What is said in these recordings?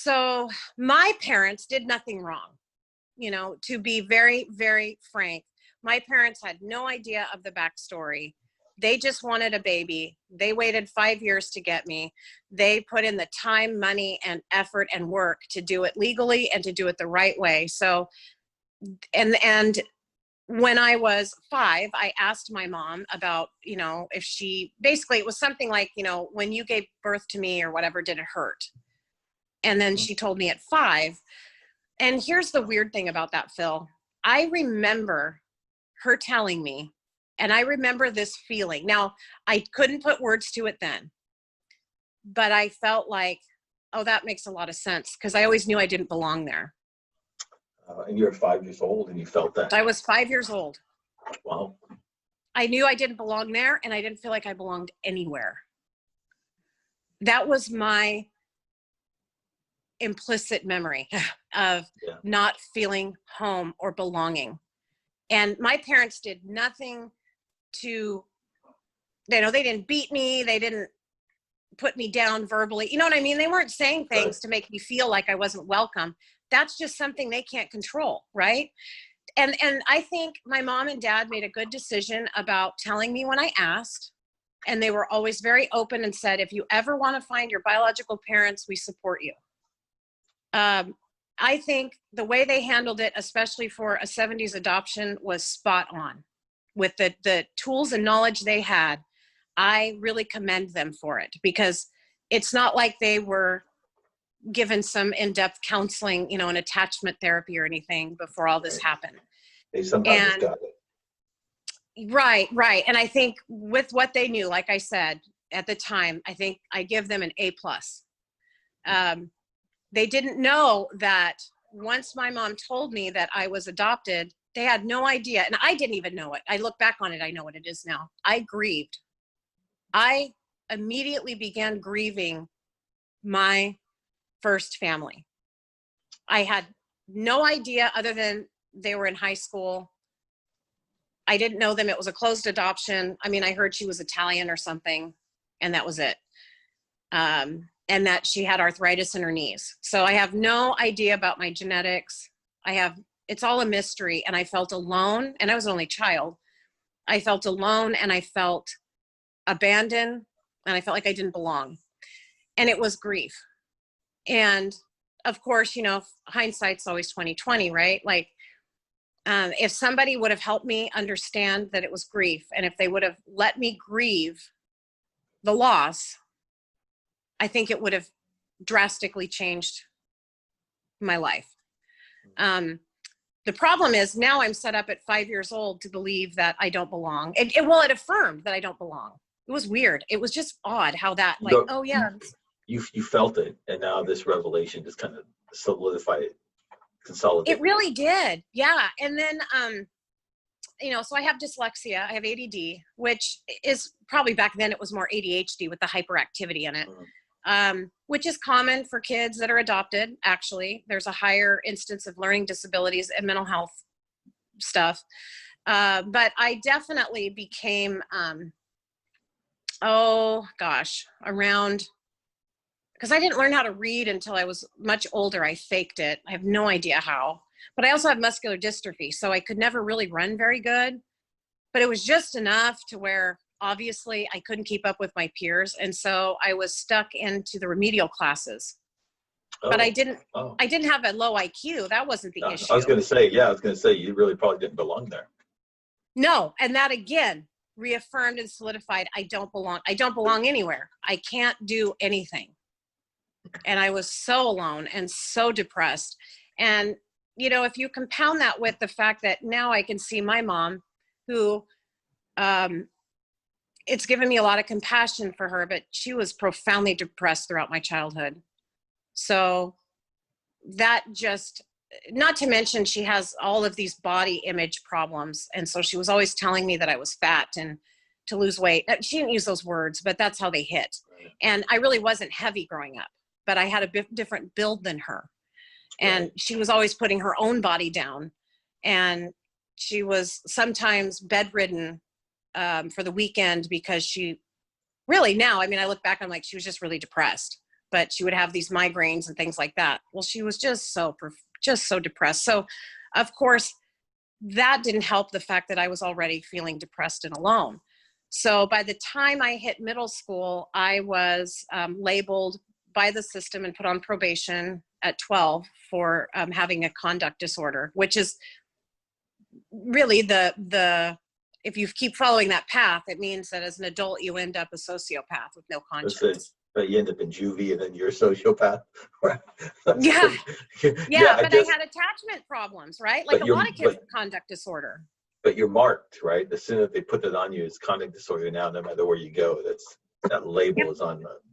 So my parents did nothing wrong, to be very, very frank. My parents had no idea of the backstory. They just wanted a baby. They waited 5 years to get me. They put in the time, money, and effort and work to do it legally and to do it the right way. So, and when I was 5, I asked my mom about, if basically it was something like, when you gave birth to me or whatever, did it hurt? And then she told me at 5. And here's the weird thing about that, Phil. I remember her telling me, and I remember this feeling. Now, I couldn't put words to it then, but I felt like, oh, that makes a lot of sense, because I always knew I didn't belong there. And you were 5 years old and you felt that? I was 5 years old. Wow. I knew I didn't belong there, and I didn't feel like I belonged anywhere. That was my implicit memory of not feeling home or belonging. And my parents did nothing to, they didn't beat me. They didn't put me down verbally. You know what I mean? They weren't saying things to make me feel like I wasn't welcome. That's just something they can't control, right? And I think my mom and dad made a good decision about telling me when I asked. And they were always very open and said, if you ever want to find your biological parents, we support you. I think the way they handled it, especially for a 70s adoption, was spot on. With the tools and knowledge they had, I really commend them for it, because it's not like they were given some in-depth counseling, and attachment therapy or anything before all this happened. They sometimes got it. Right. And I think with what they knew, like I said, at the time, I think I give them an A+. They didn't know that once my mom told me that I was adopted, they had no idea. And I didn't even know it. I look back on it, I know what it is now. I grieved. I immediately began grieving my first family. I had no idea, other than they were in high school. I didn't know them. It was a closed adoption. I mean, I heard she was Italian or something, and that was it. And that she had arthritis in her knees. So I have no idea about my genetics. It's all a mystery. And I felt alone, and I was an only child. I felt alone, and I felt abandoned, and I felt like I didn't belong. And it was grief. And of course, hindsight's always 20/20, right? Like, if somebody would have helped me understand that it was grief, and if they would have let me grieve the loss, I think it would have drastically changed my life. The problem is now I'm set up at 5 years old to believe that I don't belong. It affirmed that I don't belong. It was weird. It was just odd how that, like, oh yeah. You felt it, and now this revelation just kind of solidified it, consolidated. It really did. Yeah. And then, so I have dyslexia. I have ADD, which is probably back then it was more ADHD with the hyperactivity in it. Which is common for kids that are adopted. Actually, there's a higher instance of learning disabilities and mental health stuff. But I definitely became, around, because I didn't learn how to read until I was much older. I faked it. I have no idea how. But I also have muscular dystrophy, so I could never really run very good. But it was just enough to where obviously I couldn't keep up with my peers. And so I was stuck into the remedial classes. But I didn't have a low IQ. That wasn't the issue. I was going to say, you really probably didn't belong there. No. And that again reaffirmed and solidified, I don't belong. I don't belong anywhere. I can't do anything. And I was so alone and so depressed. And, if you compound that with the fact that now I can see my mom, who, it's given me a lot of compassion for her, but she was profoundly depressed throughout my childhood. So that just, not to mention she has all of these body image problems. And so she was always telling me that I was fat and to lose weight. She didn't use those words, but that's how they hit. And I really wasn't heavy growing up, but I had a different build than her. And she was always putting her own body down. And she was sometimes bedridden for the weekend, because she really, now, I mean, I look back, I'm like, she was just really depressed. but she would have these migraines and things like that. Well, she was just so depressed. So of course that didn't help the fact that I was already feeling depressed and alone. So by the time I hit middle school, I was labeled by the system and put on probation at 12 for having a conduct disorder, which is really if you keep following that path, it means that as an adult, you end up a sociopath with no conscience. But you end up in juvie and then you're a sociopath. Yeah. Yeah, But I had attachment problems, right? Like a lot of kids with conduct disorder. But you're marked, right? The sooner they put that on you, it's conduct disorder now, no matter where you go. That label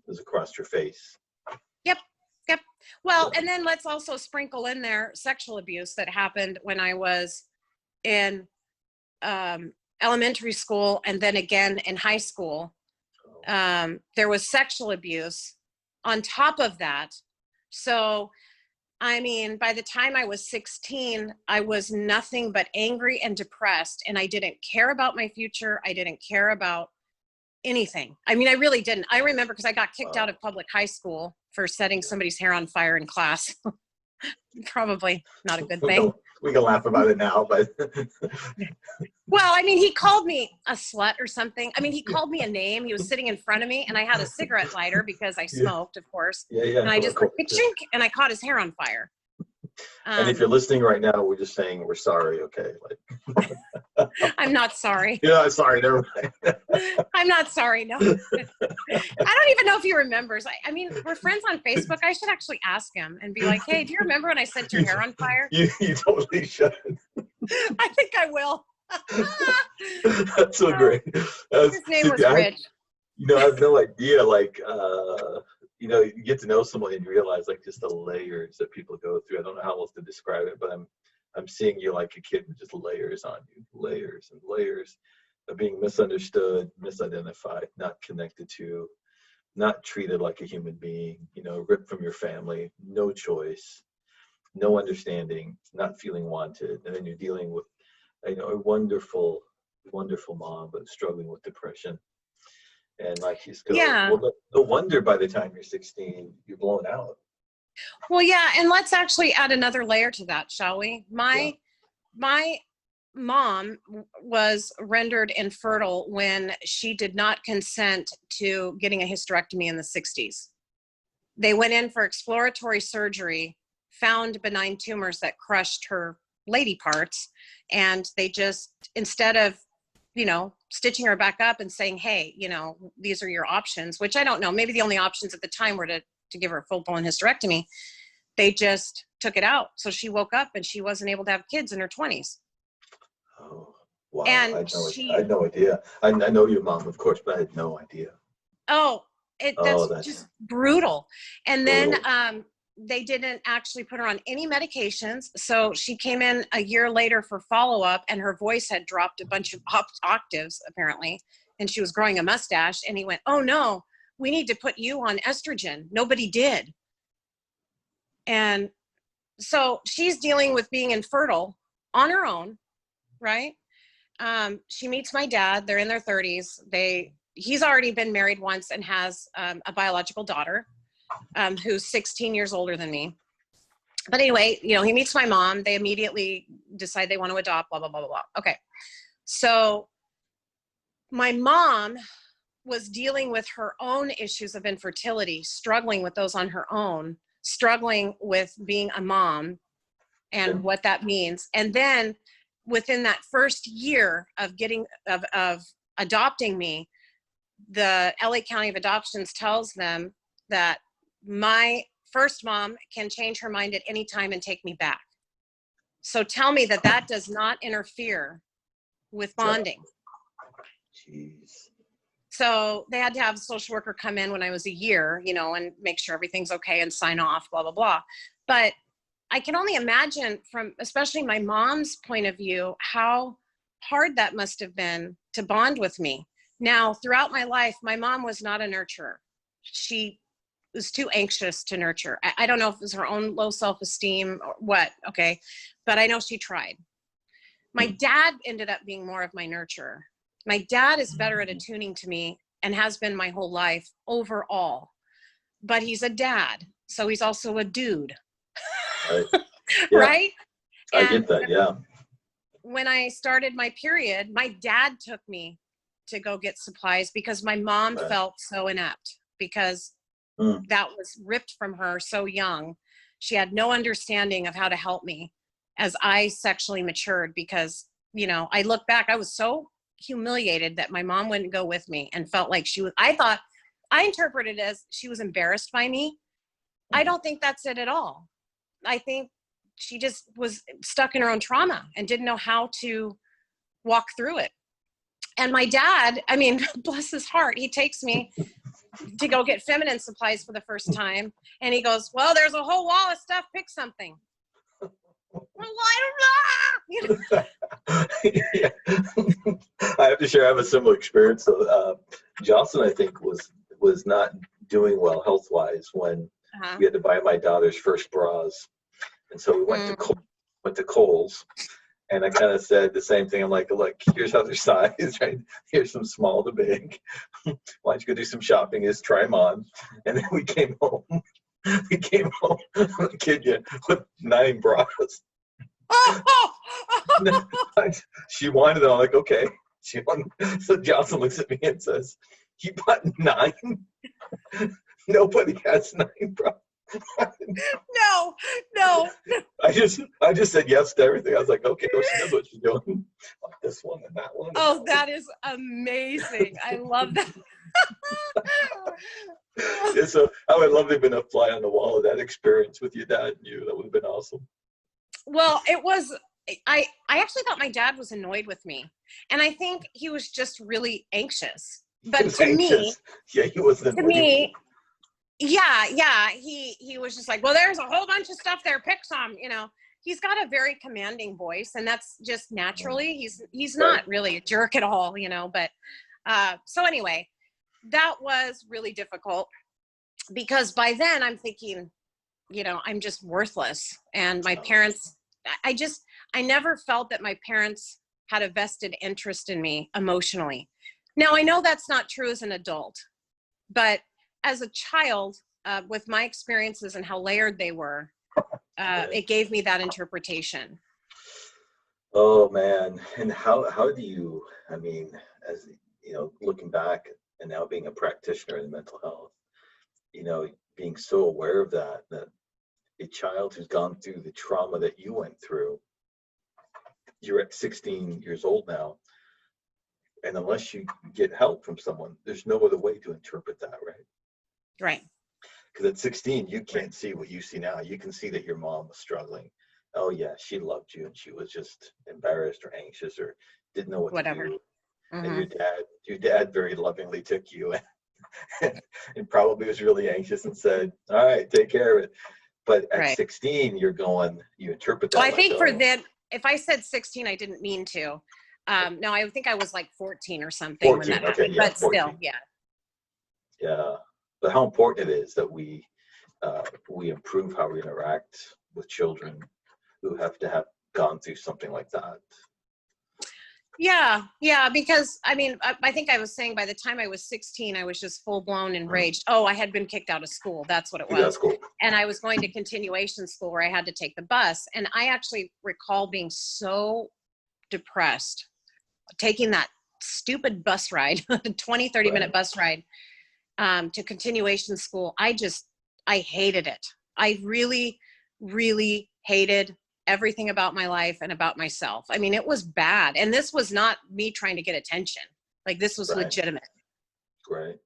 is across your face. Yep. Well, and then let's also sprinkle in there sexual abuse that happened when I was in elementary school and then again in high school. There was sexual abuse on top of that. So, I mean, by the time I was 16, I was nothing but angry and depressed, and I didn't care about my future. I didn't care about anything. I mean, I really didn't. I remember because I got kicked out of public high school for setting somebody's hair on fire in class. Probably not a good thing. We can laugh about it now, but well, I mean, he called me a slut or something. I mean, he called me a name. He was sitting in front of me, and I had a cigarette lighter because I smoked, of course. Yeah. And I just went, ka-chink, and I caught his hair on fire. And if you're listening right now, we're just saying we're sorry, okay? Like, I'm not sorry. Yeah, sorry, never mind. I'm not sorry, no. I don't even know if he remembers. I mean, we're friends on Facebook. I should actually ask him and be like, hey, do you remember when I set your hair on fire? You totally should. I think I will. That's so great. His name was Rich. I have no idea, like, you get to know someone and you realize like just the layers that people go through. I don't know how else to describe it, but I'm seeing you like a kid with just layers on you, layers and layers of being misunderstood, misidentified, not connected to, not treated like a human being, ripped from your family, no choice, no understanding, not feeling wanted. And then you're dealing with, a wonderful, wonderful mom, but struggling with depression. And like he's going, well, no wonder by the time you're 16, you're blown out. Well, yeah. And let's actually add another layer to that, shall we? My mom was rendered infertile when she did not consent to getting a hysterectomy in the 60s. They went in for exploratory surgery, found benign tumors that crushed her lady parts. And they just, instead of stitching her back up and saying, hey, these are your options, which I don't know, maybe the only options at the time were to give her a full-blown hysterectomy. They just took it out. So she woke up and she wasn't able to have kids in her 20s. Oh, wow. And I had no idea. I know your mom, of course, but I had no idea. That's just brutal. And then they didn't actually put her on any medications. So she came in a year later for follow-up, and her voice had dropped a bunch of octaves, apparently, and she was growing a mustache. And he went, oh, no, we need to put you on estrogen. Nobody did. And so she's dealing with being infertile on her own, right? She meets my dad. They're in their 30s. He's already been married once and has a biological daughter who's 16 years older than me. But anyway, he meets my mom. They immediately decide they want to adopt, blah, blah, blah, blah, blah. Okay. So my mom was dealing with her own issues of infertility, struggling with those on her own, struggling with being a mom and what that means. And then within that first year of adopting me, the LA County of Adoptions tells them that my first mom can change her mind at any time and take me back. So tell me that does not interfere with bonding. Jeez. So they had to have a social worker come in when I was a year, and make sure everything's okay and sign off, blah, blah, blah. But I can only imagine from especially my mom's point of view, how hard that must have been to bond with me. Now, throughout my life, my mom was not a nurturer. She was too anxious to nurture. I don't know if it was her own low self-esteem or what, okay, but I know she tried. My dad ended up being more of my nurturer. My dad is better at attuning to me and has been my whole life overall. but he's a dad. So he's also a dude. Right. Yeah, Right? I And get that. Yeah. when I started my period, my dad took me to go get supplies because my mom Right. felt so inept because Mm. that was ripped from her so young. She had no understanding of how to help me as I sexually matured because, you know, I look back, I was so humiliated that my mom wouldn't go with me and felt like she was, I interpreted it as she was embarrassed by me. I don't think that's it at all. I think she just was stuck in her own trauma and didn't know how to walk through it. And my dad, I mean, bless his heart, he takes me to go get feminine supplies for the first time. And he goes, well, there's a whole wall of stuff. Pick something. Well, I don't know. You know? Yeah. I have to share, I have a similar experience. So, Jocelyn, I think, was not doing well health-wise when we had to buy my daughter's first bras. And so we went to Kohl's, and I kind of said the same thing. I'm like, look, here's other size, right? Here's some small to big. Why don't you go do some shopping? Just try them on. And then we came home. I kid you, with 9 bras. She wanted it. I'm like, okay. So Jocelyn looks at me and says, "You bought 9? Nobody has 9 bras." No. I just said yes to everything. I was like, okay, well, she knows what she's doing. This one and that one. Oh, that is amazing. I love that. Yeah, so I would love to have been a fly on the wall of that experience with your dad and you. That would have been awesome. Well, it was, I actually thought my dad was annoyed with me. And I think he was just really anxious. But to me, yeah, he wasn't. To me, yeah. He was just like, well, there's a whole bunch of stuff there. Pick some, you know. He's got a very commanding voice, and that's just naturally. He's not really a jerk at all, you know. But so anyway, that was really difficult because by then I'm thinking, you know, I'm just worthless. And my parents, I never felt that my parents had a vested interest in me emotionally. Now, I know that's not true as an adult, but as a child, with my experiences and how layered they were, it gave me that interpretation. Oh man, and how do you? I mean, as you know, looking back and now being a practitioner in mental health, you know, being so aware of that a child who's gone through the trauma that you went through, you're at 16 years old now, and unless you get help from someone, there's no other way to interpret that, right? Right. Because at 16, you can't see what you see now. You can see that your mom was struggling. Oh yeah, she loved you, and she was just embarrassed or anxious or didn't know what to do. And your dad very lovingly took you and probably was really anxious and said, "All right, take care of it." But at 16, you interpret that. Well, I think for then, if I said 16, I didn't mean to. No, I think I was like 14 or something 14, when that okay, happened. yeah, But 14. still, yeah. Yeah, but how important it is that we improve how we interact with children who have gone through something like that. Yeah, because I mean, I think I was saying by the time I was 16, I was just full blown enraged. Oh, I had been kicked out of school. That's what it was. That's cool. And I was going to continuation school where I had to take the bus. And I actually recall being so depressed, taking that stupid bus ride, 30 minute bus ride to continuation school. I hated it. I really, really hated everything about my life and about myself. I mean, it was bad. And this was not me trying to get attention. Like this was legitimate. Right.